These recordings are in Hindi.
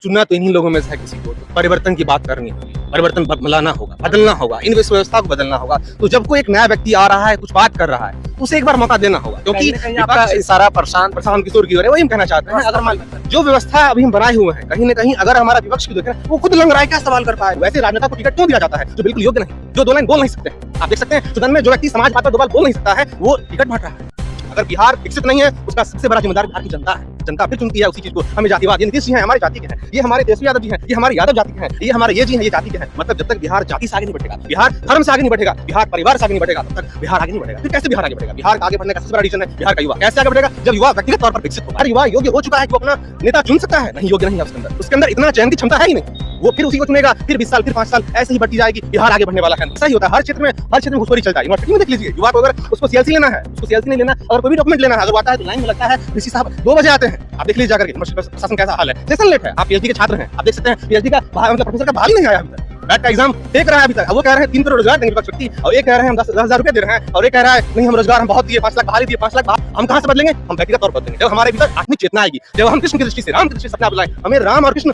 चुनना तो इन्हीं लोगों में से है किसी को। तो परिवर्तन की बात करनी होगी, परिवर्तन लाना होगा, बदलना होगा, इन व्यवस्था को बदलना होगा। तो जब कोई एक नया व्यक्ति आ रहा है, कुछ बात कर रहा है, उसे एक बार मौका देना होगा, क्योंकि आपका इशारा प्रशांत किशोर की ओर है। वही हम कहना चाहते हैं, अगर जो व्यवस्था अभी हम बनाए हुए हैं, कहीं न कहीं अगर हमारा विपक्ष की देखें, वो खुद लंग रहा है, क्या सवाल करता है। वैसे राजनेता को टिकट क्यों दिया जाता है जो बिल्कुल योग्य नहीं, जो दो लाइन बोल नहीं सकते। आप देख सकते हैं सदन में जो व्यक्ति समाज बात पर दो बार बोल नहीं सकता है, वो टिकट बांट रहा है। अगर बिहार विकसित नहीं है, उसका सबसे बड़ा जिम्मेदार बिहार की जनता है। जनता फिर चुनती है उसी चीज को। हमें जातिवाद, ये नीतीश जी हैं हमारी जाति के हैं, ये हमारे तेजस्वी यादव जी हैं, ये हमारे यादव जाति के हैं, ये हमारे ये जी हैं, ये जाति के हैं। मतलब जब तक बिहार जाति से आगे नहीं बढ़ेगा, बिहार धर्म से आगे नहीं बढ़ेगा, बिहार परिवार से आगे नहीं बढ़ेगा, तब तक बिहार आगे नहीं बढ़ेगा। फिर कैसे बिहार आगे बढ़ेगा? बिहार का आगे बढ़ने का सबसे बड़ा रीजन है बिहार का युवा। कैसे आगे बढ़ेगा? जब युवा व्यक्तिगत तौर पर विकसित होगा। युवा योग्य हो चुका है कि वो अपना नेता चुन सकता है, नहीं योग्य नहीं है उसके अंदर इतना चयन की क्षमता है ही नहीं। वो फिर उसी को चुनेगा, फिर 20 साल, फिर 5 साल ऐसे ही बढ़ती जाएगी। बिहार आगे बढ़ने वाला है, ऐसा ही होता है हर क्षेत्र में घुसखोरी चलता है। यूनिवर्सिटी में देख लीजिए, युवा को अगर उसको सीएलसी लेना है, उसको सीएलसी नहीं लेना, अगर कोई भी डॉक्यूमेंट लेना है, अगर आता है तो लाइन में लगता है, ऋषि साहब 2 बजे आते हैं। आप देख लीजिए जाकर के प्रशासन कैसा हाल है, सेशन लेट है। आप पीएचडी के छात्र हैं, आप देख सकते हैं पीएचडी का मतलब प्रोफेसर का बहाल नहीं आया अभी तक, बैट का एग्जाम फेंक रहा है अभी तक। वो कह रहे हैं 3 करोड़ रोजगार देंगे विपक्ष व्यक्ति, और एक कह रहे हैं हम 10,000 रुपए दे रहे हैं, और एक कह रहा है नहीं हम रोजगार हम बहुत दिए, 5 लाख बहाली दिए, 5 लाख हम कहां से बदलेंगे? हम व्यक्तिगत तौर पर बदलेंगे जब हमारे भीतर आत्मिक चेतना आएगी, जब हम कृष्ण की दृष्टि से, राम की दृष्टि से अपना बुलाएं। हमें राम और कृष्ण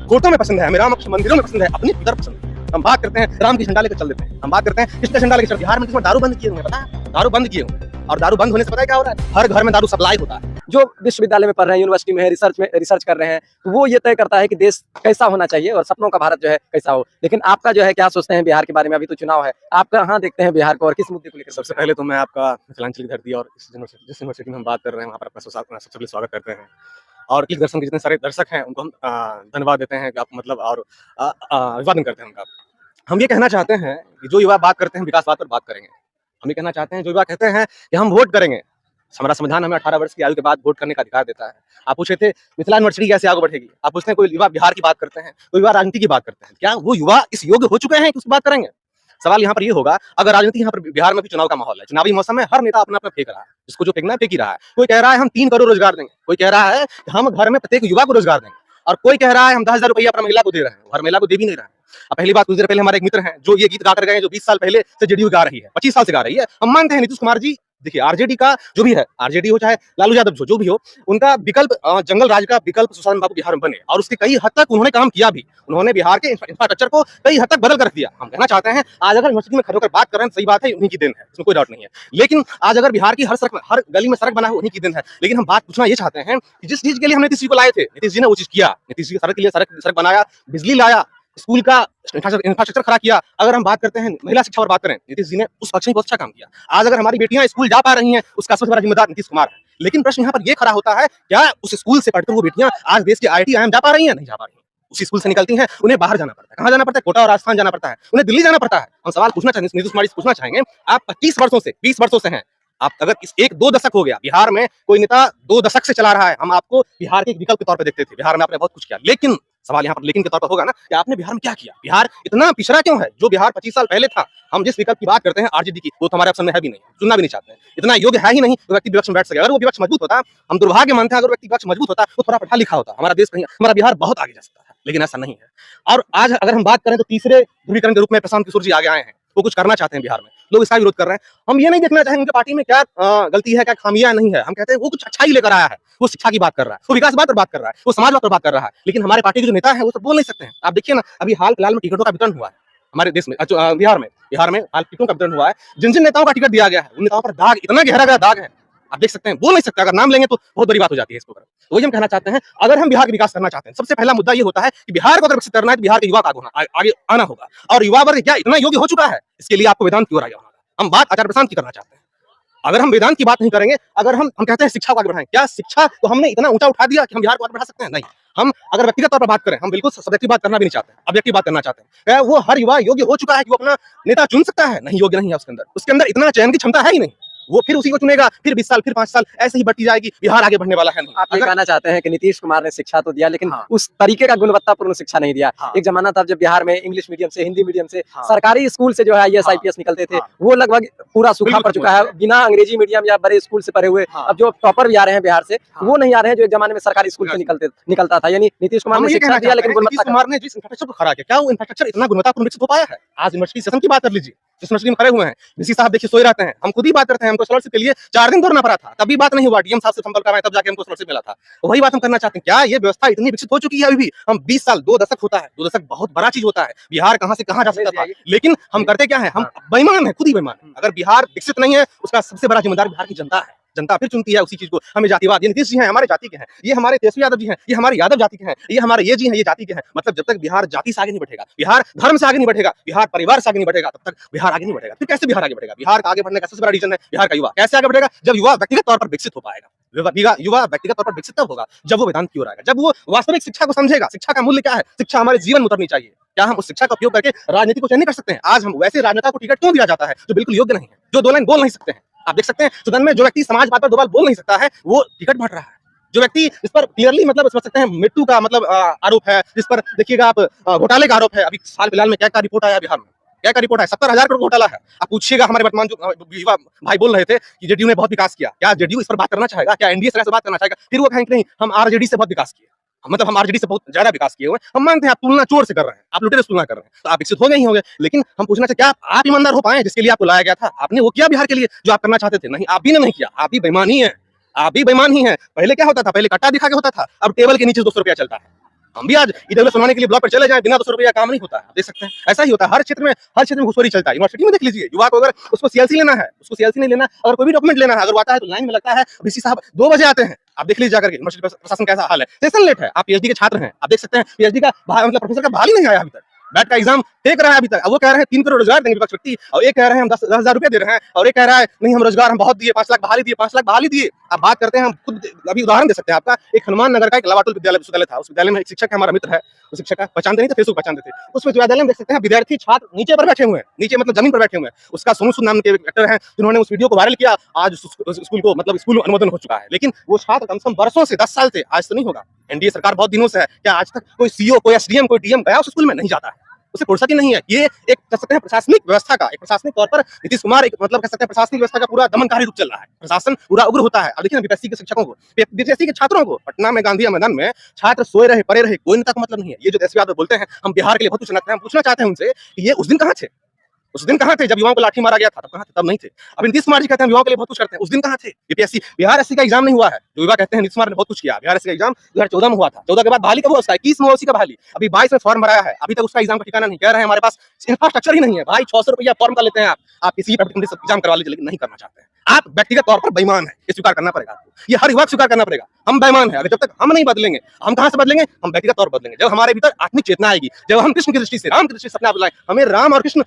कोर्टों में पसंद है, हमें राम और कृष्ण मंदिरों में पसंद है, अपनी भीतर पसंद है। हम बात करते हैं राम की झंडा लेकर चल देते हैं, हम बात करते हैं कृष्ण का झंडा लेकर चल। बिहार में दारू बंद किए हुए हैं, पता है? दारू बंद किए हुए हैं, और दारू बंद होने से पता है क्या हो रहा है? हर घर में दारू सप्लाई होता है। जो विश्वविद्यालय में पढ़ रहे हैं, यूनिवर्सिटी में रिसर्च कर रहे हैं, तो वो ये तय करता है कि देश कैसा होना चाहिए और सपनों का भारत जो है कैसा हो। लेकिन आपका जो है क्या सोचते हैं बिहार के बारे में? अभी तो चुनाव है, आप कहाँ देखते हैं बिहार को और किस मुद्दे को लेकर? सबसे पहले तो मैं आपका मिथिलांचल की धरती और जिस यूनिवर्सिटी में हम बात कर रहे हैं वहाँ पर आपका सबसे पहले स्वागत करते हैं। और क्लिक दर्शन के जितने सारे दर्शक हैं उनको हम धन्यवाद देते हैं कि आप मतलब और अभिवादन करते हैं उनका। हम ये कहना चाहते हैं कि जो युवा बात करते हैं विकासवाद पर बात करेंगे। हम ये कहना चाहते हैं जो युवा कहते हैं कि हम वोट करेंगे, हमारा संविधान हमें 18 वर्ष की आयु के बाद वोट करने का अधिकार देता है। आप पूछे थे मिथिला यूनिवर्सिटी कैसे आगे बढ़ेगी, आप पूछते हैं कोई युवा बिहार की बात करते हैं, कोई युवा राजनीति की बात करते हैं, क्या वो युवा इस योग्य हो चुके हैं कि उसकी बात करेंगे? सवाल यहाँ पर ये होगा, अगर राजनीति यहाँ पर बिहार में भी चुनाव का माहौल है, चुनावी मौसम में हर नेता अपना अपना फेंक रहा है, जिसको जो फेंकना है फेंक ही रहा है। कोई कह रहा है हम 3 करोड़ रोजगार देंगे, कोई कह रहा है हम घर में प्रत्येक युवा को रोजगार देंगे, और कोई कह रहा है हम 10,000 रुपया अपना महिला को दे रहे हैं, हर महिला को दे भी नहीं रहा है। अब पहली बात, कुछ देर पहले हमारे एक मित्र हैं जो ये गीत गा कर गए, जो 20 साल पहले से जेडीयू गा रही है, 25 साल से गा रही है। हम मानते हैं नीतीश कुमार जी, देखिए आरजेडी का जो भी है, आरजेडी हो चाहे लालू यादव जो भी हो, उनका विकल्प जंगल राज का विकल्प सुशांत बाबू बिहार में बने, और उसके कई हद तक उन्होंने काम किया भी। उन्होंने बिहार के इंफ्रास्ट्रक्चर को कई हद तक बदल कर रख दिया। हम कहना चाहते हैं आज अगर यूनिवर्सिटी में खड़े होकर बात कर रहे हैं, सही बात है, उन्हीं की देन है, इसमें कोई डाउट नहीं है। लेकिन आज अगर बिहार की हर गली में सड़क बना है, उन्हीं की देन है। लेकिन हम बात पूछना ये चाहते हैं कि जिस चीज के लिए हम नीतीश जी को लाए थे, नीतीश जी ने वो चीज किया। नीतीश जी सड़क के लिए सड़क बनाया, बिजली लाया, स्कूल का इंफ्रास्ट्रक्चर खड़ा किया। अगर हम बात करते हैं महिला शिक्षा पर बात करें, नीतीश जी ने उस पक्ष में बहुत अच्छा काम किया। आज अगर हमारी बेटियां स्कूल जा पा रही हैं, उसका सबसे बड़ा जिम्मेदार नीतीश कुमार है। लेकिन प्रश्न यहाँ पर यह खड़ा होता है, क्या उस स्कूल से पढ़कर वो बेटियां आज देश के IIT IIM जा पा रही हैं? नहीं जा पा रही हैं। उसी स्कूल से निकलती हैं, उन्हें बाहर जाना पड़ता है। कहाँ जाना पड़ता है? कोटा और राजस्थान जाना पड़ता है, उन्हें दिल्ली जाना पड़ता है। हम सवाल पूछना चाहेंगे, नीतीश कुमार से पूछना चाहेंगे, आप 25 वर्षों से 20 वर्षों से हैं, आप अगर इस 1-2 दशक हो गया बिहार में कोई नेता 2 दशक से चला रहा है, हम आपको बिहार के एक विकल्प के तौर पर देखते थे। बिहार में आपने बहुत कुछ किया, लेकिन सवाल यहाँ पर लेकिन के तौर पर होगा ना कि आपने बिहार में क्या किया? बिहार इतना पिछड़ा क्यों है? जो बिहार 25 साल पहले था, हम जिस विकल्प की बात करते हैं आरजेडी की, वो तो हमारे ऑप्शन में है भी नहीं, सुनना भी नहीं चाहते हैं। इतना योग्य है ही नहीं तो व्यक्ति विपक्ष में बैठ सके। अगर वो विपक्ष मजबूत होता, हम दुर्भाग्य मानते हैं, अगर व्यक्ति विपक्ष मजबूत होता तो थोड़ा पढ़ा लिखा होता, हमारा देश कहीं, हमारा बिहार बहुत आगे जा सकता है। लेकिन ऐसा नहीं है। और आज अगर हम बात करें तो तीसरे ध्रुवीकरण के रूप में प्रशांत किशोर जी आगे आए हैं, वो कुछ करना चाहते हैं बिहार में, लोग इसका विरोध कर रहे हैं। हम ये नहीं देखना चाहेंगे उनके पार्टी में क्या गलती है, क्या खामियां नहीं है। हम कहते हैं वो कुछ अच्छा ही लेकर आया है, वो शिक्षा की बात कर रहा है, वो विकास बात पर बात कर रहा है, वो समाजवाद पर बात कर रहा है। लेकिन हमारे पार्टी के जो नेता है वो तो बोल नहीं सकते हैं। आप देखिए ना, अभी हाल फिलहाल में टिकटों का वितरण हुआ है हमारे देश में, बिहार में हाल टिकटों का वितरण हुआ है। जिन जिन नेताओं का टिकट दिया गया है, उन नेताओं पर दाग, इतना गहरा दाग है, आप देख सकते हैं, बोल नहीं सकते। अगर नाम लेंगे तो बहुत बड़ी बात हो जाती है इसके ऊपर। तो वही हम कहना चाहते हैं, अगर हम बिहार का विकास करना चाहते हैं, सबसे पहला मुद्दा ये होता है कि बिहार को अगर विकसित करना है तो बिहार के युवा को आगे आना होगा। और युवा वर्ग क्या इतना योग्य हो चुका है, इसके लिए आपको वेदांत की ओर आगे आना होगा। हम बात आचार्य प्रशांत की करना चाहते हैं। अगर हम वेदांत की बात नहीं करेंगे, अगर हम कहते हैं शिक्षा को आगे बढ़ाएं, क्या शिक्षा को हमने इतना ऊंचा उठा दिया कि हम बिहार को आगे बढ़ा सकते हैं? नहीं। हम अगर व्यक्तिगत तौर पर बात करें, हम बिल्कुल सब्जेक्टिव बात करना भी नहीं चाहते, ऑब्जेक्टिव बात करना चाहते हैं। क्या वो हर युवा योग्य हो चुका है कि वो अपना नेता चुन सकता है? नहीं, योग्य नहीं है उसके अंदर इतना चयन की क्षमता है ही नहीं। वो फिर उसी को चुनेगा, फिर 20 साल, फिर 5 साल ऐसे ही बढ़ती जाएगी। बिहार आगे बढ़ने वाला है नहीं। आप ये कहना चाहते हैं कि नीतीश कुमार ने शिक्षा तो दिया, लेकिन उस तरीके का गुणवत्तापूर्ण शिक्षा नहीं दिया। एक जमाना था जब बिहार में इंग्लिश मीडियम से, हिंदी मीडियम से, सरकारी स्कूल से जो है IAS IPS निकलते थे, वो लगभग पूरा सूखा पड़ चुका है। बिना अंग्रेजी मीडियम या बड़े स्कूल से पढ़े हुए अब जो टॉपर भी आ रहे हैं बिहार से, वो नहीं आ रहे हैं जो एक जमाने में सरकारी स्कूल से निकलता था। यानी नीतीश कुमार ने शिक्षा दिया, लेकिन नीतीश कुमार ने जिस इंफ्रास्ट्रक्चर को खड़ा किया, क्या वो इंफ्रास्ट्रक्चर इतना गुणवत्तापूर्ण विकसित हो पाया है? आज यूनिवर्सिटी सेशन की बात कर लीजिए, जिस यूनिवर्सिटी में खड़े हुए हैं, ऋषि साहब देखिए सोए रहते हैं, हम खुद ही बात करते हैं, हमको स्कॉलरशिप के लिए 4 दिन दौड़ना पड़ा था, तभी बात नहीं हुआ, डीएम साहब से संपर्क करवाए तब जाके हमको स्कॉलरशिप मिला था। वही बात हम करना चाहते हैं, क्या ये व्यवस्था इतनी विकसित हो चुकी है अभी भी? हम 20 साल 2 दशक होता है, 2 दशक बहुत बड़ा चीज होता है, बिहार कहाँ से कहाँ जा सकता था, लेकिन हम करते क्या है, हम बेईमान है, खुद ही बेईमान है। अगर बिहार विकसित नहीं है, उसका सबसे बड़ा जिम्मेदार बिहार की जनता है। जनता फिर चुनती है उसी चीज को। हमें जातिवाद, ये नीतीश जी हैं हमारे जाति के हैं, ये हमारे तेजस्वी यादव जी हैं, ये हमारे यादव जाति के हैं, ये हमारे ये जी हैं, ये जाति के हैं। मतलब जब तक बिहार जाति से आगे नहीं बढ़ेगा, बिहार धर्म से आगे नहीं बढ़ेगा, बिहार परिवार से आगे नहीं बढ़ेगा, तब तक बिहार आगे नहीं बढ़ेगा। फिर कैसे बिहार आगे बढ़ेगा? बिहार का आगे बढ़ने का सबसे बड़ा रीजन है बिहार का युवा। कैसे आगे बढ़ेगा? जब युवा व्यक्तिगत तौर पर विकसित हो पाएगा। युवा व्यक्तिगत तौर पर विकसित तब होगा जब वो वेदांत की ओर आएगा, जब वो वास्तविक शिक्षा को समझेगा। शिक्षा का मूल्य क्या है? शिक्षा हमारे जीवन में उतरनी चाहिए। क्या हम उस शिक्षा का उपयोग करके राजनीति को चयन कर सकते हैं? आज हम वैसे राजनेता को टिकट क्यों दिया जाता है जो बिल्कुल योग्य नहीं है, जो 2 लाइन बोल नहीं सकते हैं? आप देख सकते हैं सदन में जो व्यक्ति समाज बात पर 2 बार बोल नहीं सकता है, वो टिकट बांट रहा है। जो व्यक्ति इस पर क्लियरली मतलब समझ सकते हैं मृत्यु का मतलब आरोप है, जिस पर देखिएगा आप घोटाले का आरोप है। अभी हाल फिलहाल में क्या रिपोर्ट आया बिहार में, क्या रिपोर्ट है? 70,000 करोड़ घोटाला है। आप पूछिएगा हमारे वर्तमान जो युवा भाई बोल रहे थे कि जेडीयू ने बहुत विकास किया, क्या जेडीयू इस पर बात करना चाहेगा? क्या एनडीए सरकार से बात करना चाहेगा? फिर वो कहेंगे नहीं, हम आरजेडी से बहुत विकास किए, मतलब हम आरजेडी से बहुत ज्यादा विकास किए हुए। हम मानते हैं आप तुलना चोर से कर रहे हैं, आप लुटेरे से तुलना कर रहे हैं, तो आप विकसित हो गए ही होंगे। लेकिन हम पूछना चाहते क्या आप ईमानदार हो पाए जिसके लिए आपको लाया गया था? आपने वो किया बिहार के लिए जो आप करना चाहते थे? नहीं, आप भी ने नहीं किया। आप भी बेईमान ही है, आप भी बेईमान ही है। पहले क्या होता था? पहले कट्टा दिखा के होता था, अब टेबल के नीचे 200 रुपया चलता है। हम भी आज इधर सुनाने के लिए ब्लॉक पर चले जाएं, बिना 200 रुपया काम नहीं होता है। देख सकते हैं ऐसा ही होता है हर क्षेत्र में घुसखोरी चलता है। यूनिवर्सिटी में देख लीजिए, युवा को अगर उसको सीएलसी लेना है, उसको सीएलसी नहीं लेना, अगर कोई भी डॉक्यूमेंट लेना है, अगर वो आता है तो लाइन में लगता है, वीसी साहब 2 बजे आते हैं। आप देख लीजिए जाकर के यूनिवर्सिटी प्रशासन कैसा हाल है, सेशन लेट है। आप पीएचडी के छात्र हैं, आप देख सकते हैं पीएचडी का मतलब प्रोफेसर का बहाली नहीं आया अभी तक, बैट का एग्जाम फेंक रहा है अभी तक। अब वो कह रहे हैं 3 करोड़ रोजगार देंगे विपक्ष व्यक्ति, और एक कह रहे हैं हम 10,000 रुपए दे रहे हैं, और एक कह रहा है नहीं हम रोजगार हम बहुत दिए, 5 लाख बहाली दिए, 5 लाख बहाली दिए। अब बात करते हैं, हम खुद अभी उदाहरण दे सकते हैं आपका। एक हनुमान नगर का एक लवाटुल विद्यालय था, उस विद्यालय में एक शिक्षक है, हमारा मित्र है, उस शिक्षक का पहचानते नहीं थे, फेसबुक पहचानते थे। उस विद्यालय में देख सकते हैं विद्यार्थी छात्र नीचे पर बैठे हुए हैं, नीचे मतलब जमीन पर बैठे हुए हैं। उसका सोनू सूद नाम के एक्टर हैं जिन्होंने उस वीडियो को वायरल किया। आज स्कूल को मतलब स्कूल अनुमोदन हो चुका है, लेकिन वो छात्र कम से कम बरसों से 10 साल से, आज तो नहीं होगा, एनडीए सरकार बहुत दिनों से है, क्या आज तक कोई सीओ कोई एसडीएम कोई डीएम गया उस स्कूल में? नहीं जाता है, उसे फुर्सत ही नहीं है। ये एक कह सकते हैं प्रशासनिक व्यवस्था का, एक प्रशासनिक तौर पर नीतीश कुमार एक मतलब कह सकते हैं प्रशासनिक व्यवस्था का पूरा दमनकारी रूप चल रहा है। प्रशासन पूरा उग्र होता है। अब देखिए ना बीपीएससी के शिक्षकों को, बीपीएससी के छात्रों को, पटना में गांधी मैदान में छात्र सोए रहे पड़े रहे, कोई नेता को मतलब नहीं है। ये जो तेजस्वी यादव बोलते हैं हम बिहार के लिए बहुत कुछ करते हैं, हम पूछना चाहते हैं उनसे कि ये उस दिन कहाँ थे? उस दिन कहाँ थे जब युवाओं को लाठी मारा गया था? तब कहाँ थे? तब नहीं थे। अब नीतीश कुमार जी कहते हैं युवाओं के लिए बहुत कुछ करते हैं, उस दिन कहाँ थे? बीपीएससी बिहार एससी का एग्जाम नहीं हुआ है, जो युवा कहते हैं नीतीश कुमार ने बहुत कुछ किया। बिहार एससी का एग्जाम 2014 में हुआ था, 14 के बाद बहाली कब हुआ उसका? 21 में उसी का बहाली। अभी 22 में फॉर्म भराया है, अभी तक उसका एग्जाम का ठिकाना नहीं। कह रहे हैं हमारे पास इंफ्रास्ट्रक्चर ही नहीं है। भाई 600 रुपया फॉर्म का लेते हैं आप किसी एग्जाम करवा लीजिए, लेकिन नहीं करना चाहते हैं। आप व्यक्तिगत तौर पर बेईमान है, ये स्वीकार करना पड़ेगा आपको, ये हर युवा स्वीकार करना पड़ेगा। हम बेईमान है, अगर जब तक हम नहीं बदलेंगे, हम कहाँ से बदलेंगे? हम व्यक्तिगत तौर पर बदलेंगे जब हमारे भीतर आत्मिक चेतना आएगी, जब हम कृष्ण की दृष्टि से, राम की दृष्टि से अपने आप बुलाएं। हमें राम और कृष्ण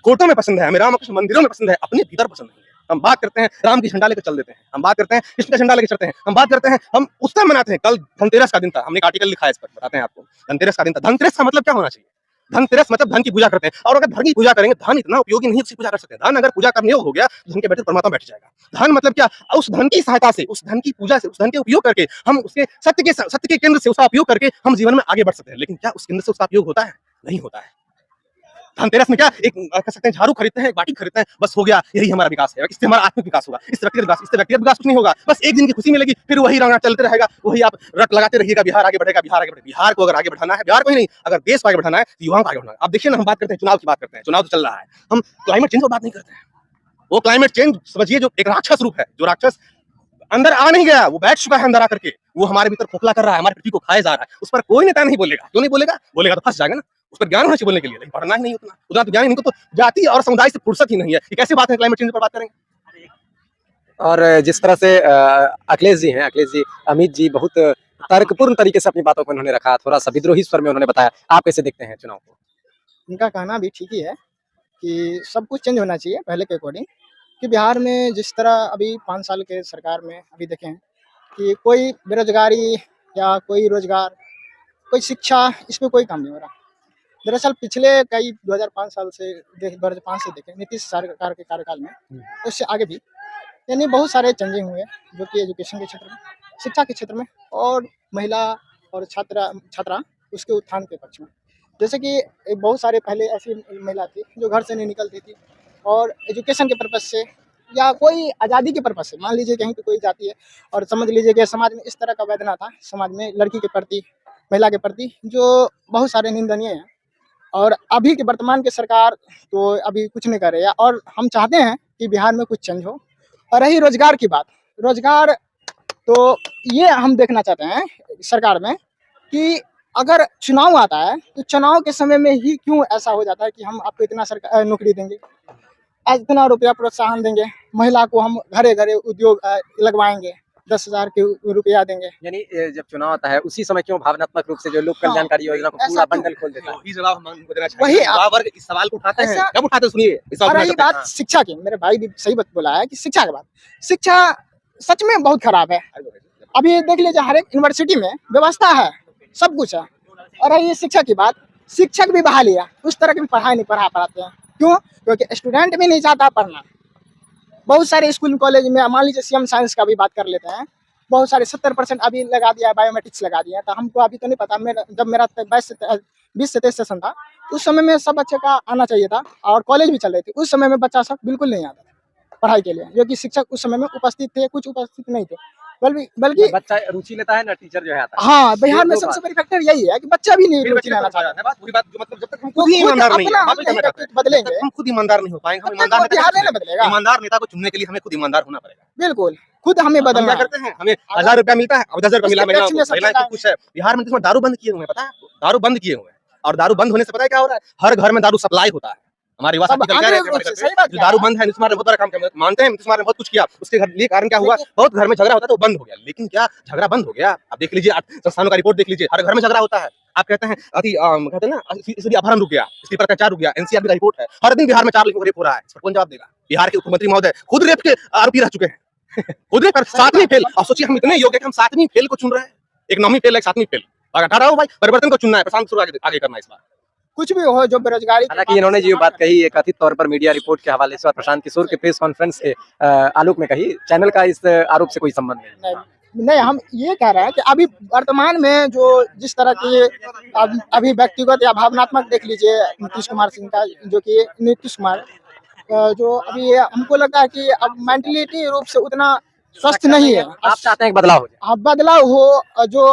कोर्टों में पसंद है, हमें राम और कृष्ण मंदिरों में पसंद है, अपने भीतर पसंद नहीं है। हम बात करते हैं राम की झंडा लेकर चल देते हैं, हम बात करते हैं कृष्ण का झंडा लेकर चलते हैं, हम बात करते हैं हम उत्सव मनाते हैं। कल धनतेरस का दिन था, हमने एक आर्टिकल लिखा है इस पर, बताते हैं आपको। धनतेरस का दिन था। धनतेरस का मतलब क्या होना चाहिए? धनतेरस मतलब धन की पूजा करते हैं, और अगर धन की पूजा करेंगे, धन इतना उपयोगी नहीं, उसकी पूजा कर सकते हैं। धन अगर पूजा करने हो गया तो धन के बैठे परमात्मा बैठ जाएगा। धन मतलब क्या? उस धन की सहायता से, उस धन की पूजा से, उस धन के उपयोग करके हम उसके सत्य के केंद्र से उसका उपयोग करके हम जीवन में आगे बढ़ सकते हैं। लेकिन क्या उस केंद्र से उसका उपयोग होता है? नहीं होता है। धनतेरस में क्या एक कह सकते हैं झाड़ू खरीदते हैं, एक बाटी खरीदते हैं, बस हो गया, यही हमारा विकास है। इससे हमारा आत्मिक विकास होगा, इससे व्यक्तिगत विकास कुछ नहीं होगा। बस एक दिन की खुशी मिलेगी, फिर वही रंगा चलते रहेगा, वही आप रट लगाते रहिएगा, बिहार आगे बढ़ेगा, बिहार आगे बढ़ेगा। बिहार को अगर आगे बढ़ाना है, बिहार को ही नहीं, अगर देश को आगे बढ़ाना है तो युवाओं को आगे बढ़ाना है। अब देखिए ना, हम बात करते हैं चुनाव की, बात करते हैं, चुनाव तो चल रहा है, हम क्लाइमेट चेंज पर बात नहीं करते हैं। वो क्लाइमेट चेंज समझिए जो एक राक्षस रूप है, जो राक्षस अंदर आ नहीं गया, वो बैठ चुका है अंदर आकर के, वो हमारे भीतर खोखला कर रहा है, हमारी पृथ्वी को खाए जा रहा है। उस पर कोई नेता नहीं बोलेगा। क्यों नहीं बोलेगा? बोलेगा तो फंस जाएगा ना। उस पर ज्ञान होना चाहिए बोलने के लिए, लेकिन पढ़ना ही नहीं उतना तो ज्ञान ही नहीं, तो जाति और समुदाय से फुर्सत ही नहीं है। ये कैसे बात है क्लाइमेट चेंज पर बात करेंगे? और जिस तरह से अखिलेश जी, अमित जी बहुत तर्कपूर्ण तरीके से अपनी बातों को उन्होंने रखा, थोड़ा सा विद्रोही स्वर में उन्होंने बताया। आप कैसे देखते हैं चुनाव को? उनका कहना भी ठीक ही है कि सब कुछ चेंज होना चाहिए पहले के अकॉर्डिंग, कि बिहार में जिस तरह अभी 5 साल के सरकार में अभी देखें कि कोई बेरोजगारी या कोई रोजगार, कोई शिक्षा, इस पे कोई काम नहीं हो रहा। दरअसल पिछले कई 2005 साल से 2005 से देखें नीतीश सरकार के कार्यकाल में, उससे आगे भी यानी बहुत सारे चेंजिंग हुए, जो कि एजुकेशन के क्षेत्र में, शिक्षा के क्षेत्र में, और महिला और छात्रा उसके उत्थान के पक्ष में। जैसे कि बहुत सारे पहले ऐसी महिला थी जो घर से नहीं निकलती थी, और एजुकेशन के पर्पज़ से या कोई आज़ादी के पर्पज़ से, मान लीजिए कहीं पे कोई जाती है और समझ लीजिए कि समाज में इस तरह का वेदना था, समाज में लड़की के प्रति, महिला के प्रति, जो बहुत सारे निंदनीय हैं। और अभी के वर्तमान के सरकार तो अभी कुछ नहीं कर रही है, और हम चाहते हैं कि बिहार में कुछ चेंज हो, और रही रोजगार की बात, रोजगार तो ये हम देखना चाहते हैं सरकार में कि अगर चुनाव आता है तो चुनाव के समय में ही क्यों ऐसा हो जाता है कि हम आपको इतना नौकरी देंगे, आज इतना रुपया प्रोत्साहन देंगे, महिला को हम घरे घरे उद्योग लगवाएंगे, 10,000 के रुपया देंगे। यानी जब चुनाव आता है उसी समय क्यों भावनात्मक रूप से जो लोक कल्याणकारी योजना को पूरा बंडल खोल देता है? वही जवाब हम उनको देना वही चाहेंगे। युवा वर्ग इस सवाल को उठाते हैं, ऐसा- कब उठाते हैं सुनिए। इस सवाल और को रही उठाते हैं। बात शिक्षा की, मेरे भाई भी सही बात बोला है कि शिक्षा के बाद, शिक्षा सच में बहुत खराब है। अभी देख लीजिए हर एक यूनिवर्सिटी में व्यवस्था है, सब कुछ है, और रही शिक्षा की बात, शिक्षक भी बहाली है, उस तरह की पढ़ाई नहीं पढ़ा पाते हैं। क्यों? क्योंकि स्टूडेंट भी नहीं चाहता पढ़ना। बहुत सारे स्कूल कॉलेज में, मान लीजिए सीएम साइंस का भी बात कर लेते हैं, बहुत सारे 70% अभी लगा दिया है, बायोमेट्रिक्स लगा दिया है। तो हमको अभी तो नहीं पता, जब मेरा 20 से 23 सेशन था उस समय में सब बच्चे का आना चाहिए था और कॉलेज भी चल रही थी। उस समय में बच्चा सब बिल्कुल नहीं आता था पढ़ाई के लिए, जो कि शिक्षक उस समय में उपस्थित थे, कुछ उपस्थित नहीं थे। बल्कि बच्चा रुचि लेता है ना, टीचर जो है आता है। हाँ, बिहार में दो सबसे बड़ी फैक्टर यही है कि बच्चा भी नहीं फिर रुचि बच्चे लेना को समझा चाहता। जाता है। बात पूरी बात जो मतलब जब तक हम तो खुद ही खुद ईमानदार नहीं है, अपना बात वही कहना चाहते हैं। बदलेंगे, जब तक हम खुद ईमानदार नहीं हो पाएंगे, हम तब तक ईमानदार वो बिहार नहीं नेता बदलेगा। ईमानदार नेता को चुनने के लिए हमें खुद ईमानदार होना पड़ेगा। बिल्कुल, खुद हमें हम बदलना क्या है। करते हैं, हमें 1000 रुपया मिलता है, अब 10,000 रुपया मिला, उसके टैक्स में सब महिलाएं चलता सब कुछ है। बिहार में इसमें दारू बंद किए हुए हैं, पता है आपको? दारू बंद किए हुए हैं, और दारू बंद होने से पता है क्या हो रहा है? हर घर में दारू सप्लाई होता है। हमारे युवा सब साथी कह आंतरिक रहे रूप से, थे सही बात जो कहा। दारू बंद है, नीतीश कुमार ने बहुत बड़ा काम किया, मानते हैं नीतीश कुमार ने बहुत कुछ किया, उसके लिए कारण क्या हुआ? बहुत घर में झगड़ा होता था, वो बंद हो गया। लेकिन क्या झगड़ा बंद हो गया? आप देख लीजिए, संस्थानों का रिपोर्ट देख लीजिए, हर घर में झगड़ा होता है। आप कहते हैं कहते हैं ना, इसलिए अपहरण रुक गया, इसलिए अत्याचार रुक गया। एनसीआरबी का रिपोर्ट है, हर दिन बिहार में 4 लड़कियों को रेप हो रहा है। इस पर कौन जवाब देगा? बिहार के मुख्यमंत्री महोदय खुद रेप के आरोपी रह चुके हैं। खुद रेप 7वीं फेल। और सोचिए हम इतने योग्य कि हम 7वीं फेल को चुन रहे हैं। एक 9वीं फेल, एक 7वीं फेल। अगर 18 हो भाई, परिवर्तन को चुनना है, प्रशांत किशोर आगे करना है इस बार। कुछ भी हो, जो बेरोजगारी हालांकि इन्होंने जो बात कही ये कथित तौर पर मीडिया रिपोर्ट के हवाले से और प्रशांत किशोर के प्रेस कॉन्फ्रेंस के आलोक में कही, चैनल का इस आरोप से कोई संबंध नहीं। नहीं, हम ये कह रहे हैं कि अभी वर्तमान में जो जिस तरह की अभी व्यक्तिगत या भावनात्मक देख लीजिए नीतीश कुमार सिंह का, जो कि नीतीश कुमार जो अभी हमको लगता है कि अब मेंटलिटी रूप से उतना स्वस्थ नहीं है। आप चाहते हैं कि बदलाव हो जाए? अब बदलाव हो, जो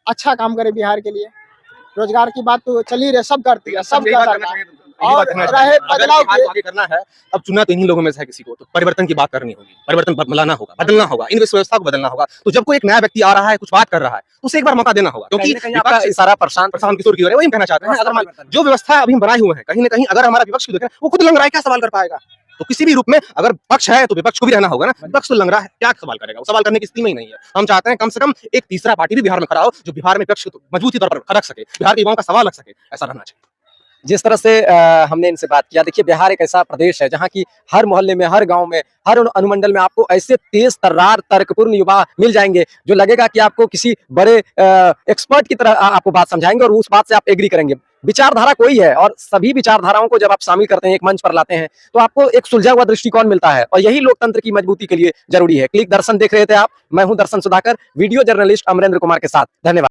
अच्छा काम करे बिहार के लिए। रोजगार की बात तो चल ही रहे, सब करती है, सब कर रहा है। और रहे बदलाव अगर आगे करना है, अब चुना तो इन्हीं लोगों में से है किसी को, तो परिवर्तन की बात करनी होगी, परिवर्तन लाना होगा, बदलना होगा, इन व्यवस्था को बदलना होगा। तो जब कोई एक नया व्यक्ति आ रहा है, कुछ बात कर रहा है, तो उसे एक बार मौका देना होगा, क्योंकि कहीं आपका इशारा प्रशांत किशोर की ओर है। वही हम कहना चाहते हैं, अगर जो व्यवस्था अभी हम बनाए हुए हैं, कहीं ना कहीं अगर हमारा विपक्ष को देखें, वो खुद लंग रहा है, क्या सवाल कर पाएगा? तो किसी भी रूप में अगर पक्ष है तो विपक्ष को भी रहना होगा ना। विपक्ष तो लंग रहा है, क्या सवाल करेगा? वो सवाल करने की स्थिति में ही नहीं है। हम चाहते हैं कम से कम एक तीसरा पार्टी भी बिहार में खड़ा हो, जो बिहार में विपक्ष को मजबूती तौर पर रख सके, बिहार के युवाओं का सवाल रख सके, ऐसा रहना चाहिए। जिस तरह से हमने इनसे बात किया, देखिए बिहार एक ऐसा प्रदेश है जहाँ की हर मोहल्ले में, हर गांव में, हर अनुमंडल में आपको ऐसे तेज तर्रार तर्कपूर्ण युवा मिल जाएंगे जो लगेगा कि आपको किसी बड़े एक्सपर्ट की तरह आपको बात समझाएंगे और उस बात से आप एग्री करेंगे। विचारधारा कोई है और सभी विचारधाराओं को जब आप शामिल करते हैं, एक मंच पर लाते हैं, तो आपको एक सुलझा हुआ दृष्टिकोण मिलता है और यही लोकतंत्र की मजबूती के लिए जरूरी है। क्लिक दर्शन देख रहे थे आप, मैं हूं दर्शन सुधाकर, वीडियो जर्नलिस्ट अमरेंद्र कुमार के साथ। धन्यवाद।